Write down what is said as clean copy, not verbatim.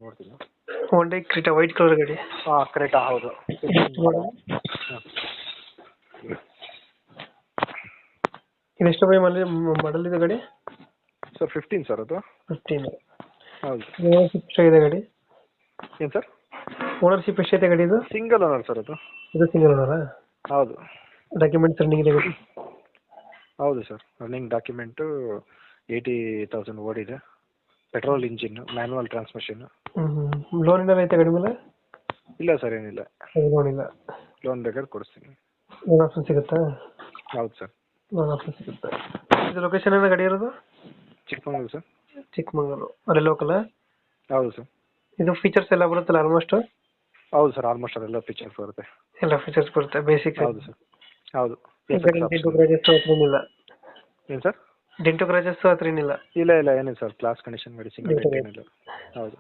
ನೋಡ್ತೀನಿ. ಹೋಂಡಾ Creta white colour ಗಾಡಿ. ಹಾಂ ಕ್ರೇಟಾ ಹೌದು. ಇನ್ನೆಷ್ಟು ಬೈ ಮಾಡಲ್ ಇದೆ ಗಾಡಿ? ಸರ್ 15 ಸರ್ ಅದು. 15. ಹೌದು. ಓನರ್ಶಿಪ್ ಎಷ್ಟಾಗಿದೆ ಗಾಡಿ? ಏನು ಸರ್? ಓನರ್ಶಿಪ್ ಎಷ್ಟೈತೆ ಗಾಡಿ ಇದು? ಸಿಂಗಲ್ ಓನರ್ ಸರ್ ಅದು. ಇದು ಸಿಂಗಲ್ ಓನರಾ? ಹೌದು. ಡಾಕ್ಯುಮೆಂಟ್ಸ್ ರನ್ನಿಂಗ್ ಇದೆ ಗಾಡಿ? ಹೌದು ಸರ್, ರನ್ನಿಂಗ್ ಡಾಕ್ಯುಮೆಂಟು 80,000 ಓಡಿದೆ. Petrol engine, manual transmission. Loan ಏನಾರು ಐತೆ ಗಾಡಿ ಮೇಲೆ? ಇಲ್ಲ ಸರ್, ಏನಿಲ್ಲ. ಲೋನ್ ಇಲ್ಲ. ಲೋನ್ ಬೇಕಾದ್ರೆ ಕೊಡಿಸ್ತೀನಿ. ಲೋನ್ ಆಪ್ಷನ್ ಸಿಗುತ್ತಾ? ಹೌದು ಸರ್. ಲೋನ್ ಆಪ್ಷನ್ ಸಿಗುತ್ತೆ. ಇದು ಲೊಕೇಶನ್ ಏನೋ ಗಾಡಿ ಇರೋದು? ಚಿಕ್ಕಮಗಳೂರು ಸರ್. ಚಿಕ್ಕಮಗಳೂರು, ಅಲ್ಲೇ ಲೋಕಲ್? ಹೌದು ಸರ್. ಇದು ಫೀಚರ್ಸ್ ಎಲ್ಲ ಬರುತ್ತಲ್ಲ ಆಲ್ಮೋಸ್ಟ್? ಹೌದು ಸರ್, ಆಲ್ಮೋಸ್ಟ್ ಅದೆಲ್ಲ ಫೀಚರ್ಸ್ ಬರುತ್ತೆ. ಎಲ್ಲ ಫೀಚರ್ಸ್ ಬರುತ್ತೆ, ಬೇಸಿಕ್. ಹೌದು ಸರ್. ಹೌದು. ಡೆಂಟು ಗ್ರಾಜಸ್ ಹತ್ರ ಏನಿಲ್ಲ? ಏನು ಸರ್? ಡೆಂಟು ಗ್ರಾಜಸ್ ಹತ್ರ ಏನಿಲ್ಲ? ಇಲ್ಲ ಏನಿಲ್ಲ ಸರ್, ಕ್ಲಾಸ್ ಕಂಡೀಷನ್ ಗಾಡಿ, ಸಿಂಗಲ್ ಡೆಂಟ್ ಏನಿಲ್ಲ. ಹೌದು.